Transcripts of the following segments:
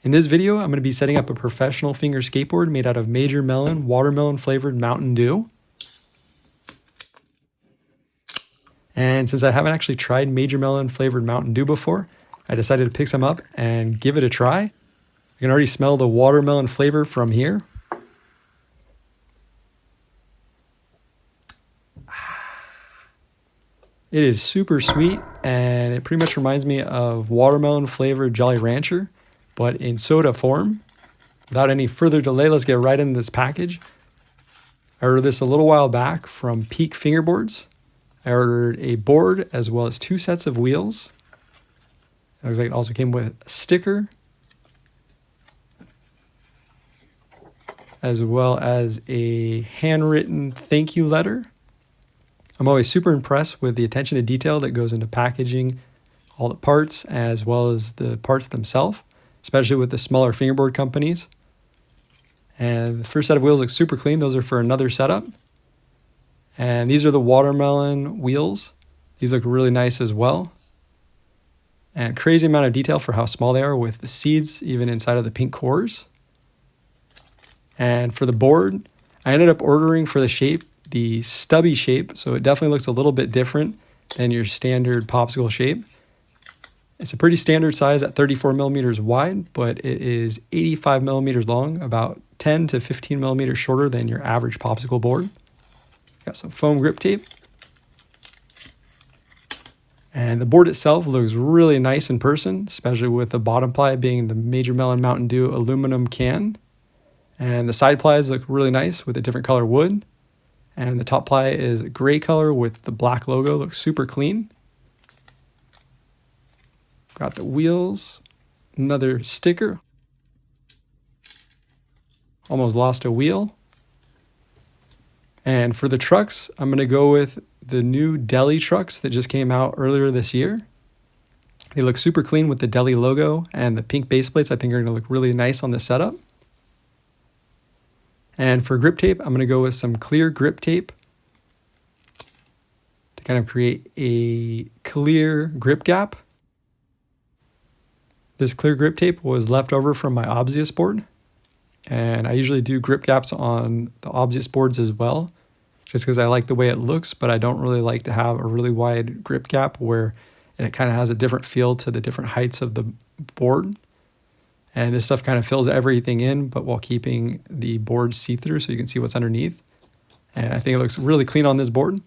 In this video, I'm going to be setting up a professional finger skateboard made out of Major Melon watermelon flavored Mountain Dew. And since I haven't actually tried Major Melon flavored Mountain Dew before, I decided to pick some up and give it a try. You can already smell the watermelon flavor from here. It is super sweet, and it pretty much reminds me of watermelon flavored Jolly Rancher, but in soda form. Without any further delay, let's get right into this package. I ordered this a little while back from Fingerboards. I ordered a board as well as 2 sets of wheels. It looks like it also came with a sticker, as well as a handwritten thank you letter. I'm always super impressed with the attention to detail that goes into packaging all the parts as well as the parts themselves, especially with the smaller fingerboard companies. And the first set of wheels look super clean. Those are for another setup. And these are the watermelon wheels. These look really nice as well. And crazy amount of detail for how small they are with the seeds even inside of the pink cores. And for the board, I ended up ordering for the shape the stubby shape, so it definitely looks a little bit different than your standard popsicle shape. It's a pretty standard size at 34 millimeters wide, but it is 85 millimeters long, about 10 to 15 millimeters shorter than your average popsicle board. Got some foam grip tape. And the board itself looks really nice in person, especially with the bottom ply being the Major Melon Mountain Dew aluminum can. And the side plies look really nice with a different color wood. And the top ply is a gray color with the black logo, looks super clean. Got the wheels, another sticker. Almost lost a wheel. And for the trucks, I'm going to go with the new Deli trucks that just came out earlier this year. They look super clean with the Deli logo and the pink base plates. I think are going to look really nice on the setup. And for grip tape, I'm going to go with some clear grip tape to kind of create a clear grip gap. This clear grip tape was left over from my Obvious board. And I usually do grip gaps on the Obvious boards as well, just because I like the way it looks, but I don't really like to have a really wide grip gap where it kind of has a different feel to the different heights of the board. And this stuff kind of fills everything in, but while keeping the board see-through so you can see what's underneath. And I think it looks really clean on this board.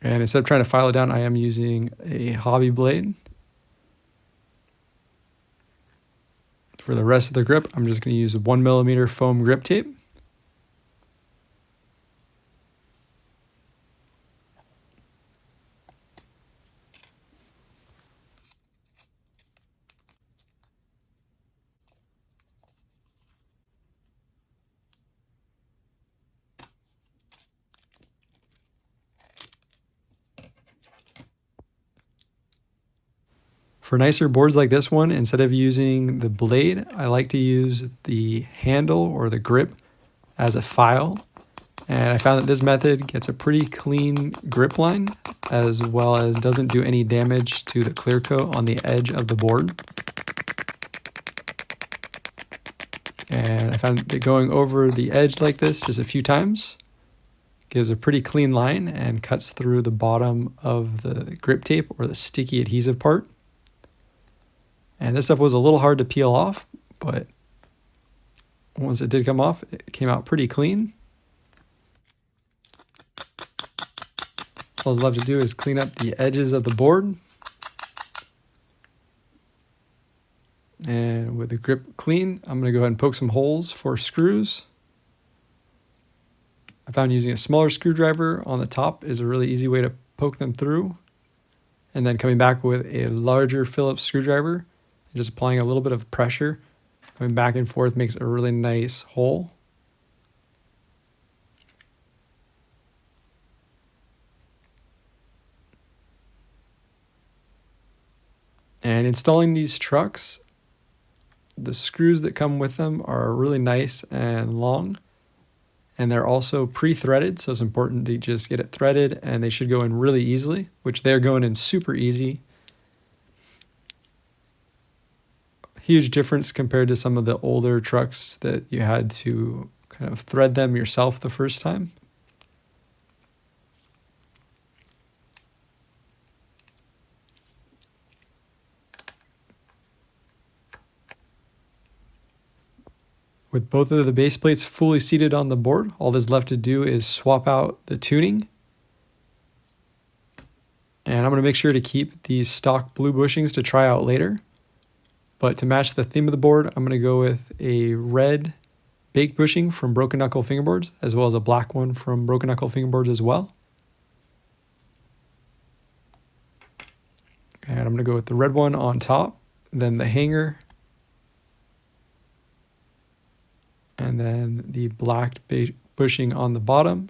And instead of trying to file it down, I am using a hobby blade. For the rest of the grip, I'm just going to use 1 millimeter foam grip tape. For nicer boards like this one, instead of using the blade, I like to use the handle or the grip as a file. And I found that this method gets a pretty clean grip line, as well as doesn't do any damage to the clear coat on the edge of the board. And I found that going over the edge like this just a few times gives a pretty clean line and cuts through the bottom of the grip tape or the sticky adhesive part. And this stuff was a little hard to peel off, but once it did come off, it came out pretty clean. All that's left to do is clean up the edges of the board. And with the grip clean, I'm going to go ahead and poke some holes for screws. I found using a smaller screwdriver on the top is a really easy way to poke them through. And then coming back with a larger Phillips screwdriver, just applying a little bit of pressure, going back and forth makes a really nice hole. And installing these trucks, the screws that come with them are really nice and long. And they're also pre-threaded, so it's important to just get it threaded, and they should go in really easily, which they're going in super easy. huge difference compared to some of the older trucks that you had to kind of thread them yourself the first time. With both of the base plates fully seated on the board, all that's left to do is swap out the tuning. And I'm going to make sure to keep these stock blue bushings to try out later. But to match the theme of the board, I'm going to go with a red baked bushing from Broken Knuckle Fingerboards, as well as a black one from Broken Knuckle Fingerboards as well. And I'm going to go with the red one on top, then the hanger, and then the black bushing on the bottom.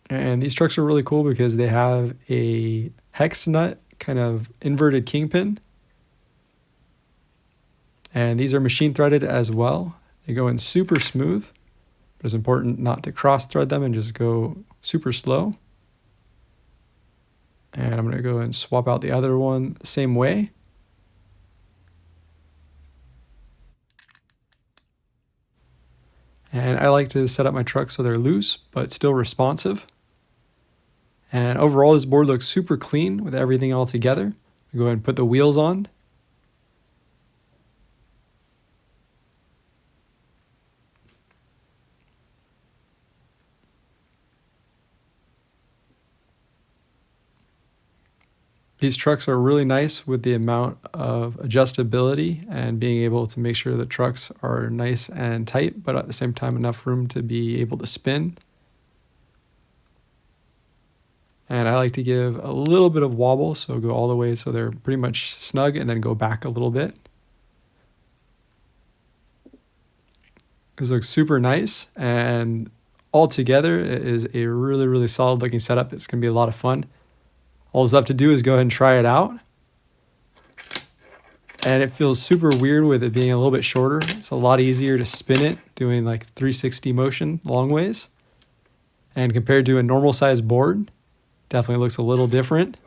And these trucks are really cool because they have a hex nut, kind of inverted kingpin. And these are machine threaded as well. They go in super smooth, but it's important not to cross thread them and just go super slow. And I'm going to go and swap out the other one the same way. And I like to set up my trucks so they're loose, but still responsive. And overall, this board looks super clean with everything all together. We go ahead and put the wheels on. These trucks are really nice with the amount of adjustability and being able to make sure the trucks are nice and tight, but at the same time enough room to be able to spin. And I like to give a little bit of wobble, so go all the way so they're pretty much snug and then go back a little bit. This looks super nice, and all together it is a really, really solid looking setup. It's going to be a lot of fun. All that's left to do is go ahead and try it out. And it feels super weird with it being a little bit shorter. It's a lot easier to spin it, doing like 360 motion long ways. And compared to a normal size board, definitely looks a little different.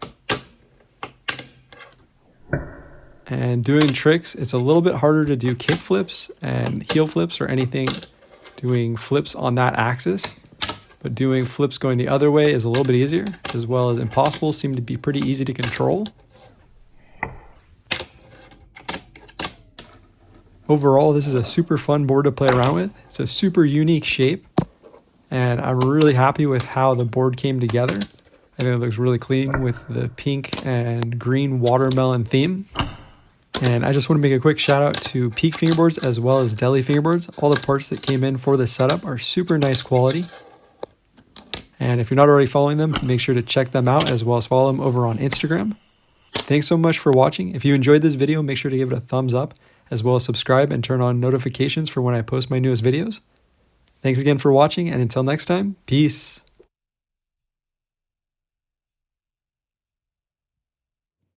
And doing tricks, it's a little bit harder to do kick flips and heel flips or anything doing flips on that axis. But doing flips going the other way is a little bit easier, as well as impossibles seem to be pretty easy to control. Overall, this is a super fun board to play around with. It's a super unique shape, and I'm really happy with how the board came together. I think it looks really clean with the pink and green watermelon theme. And I just want to make a quick shout out to Peak Fingerboards as well as Deli Fingerboards. All the parts that came in for this setup are super nice quality. And if you're not already following them, make sure to check them out as well as follow them over on Instagram. Thanks so much for watching. If you enjoyed this video, make sure to give it a thumbs up as well as subscribe and turn on notifications for when I post my newest videos. Thanks again for watching, and until next time, peace.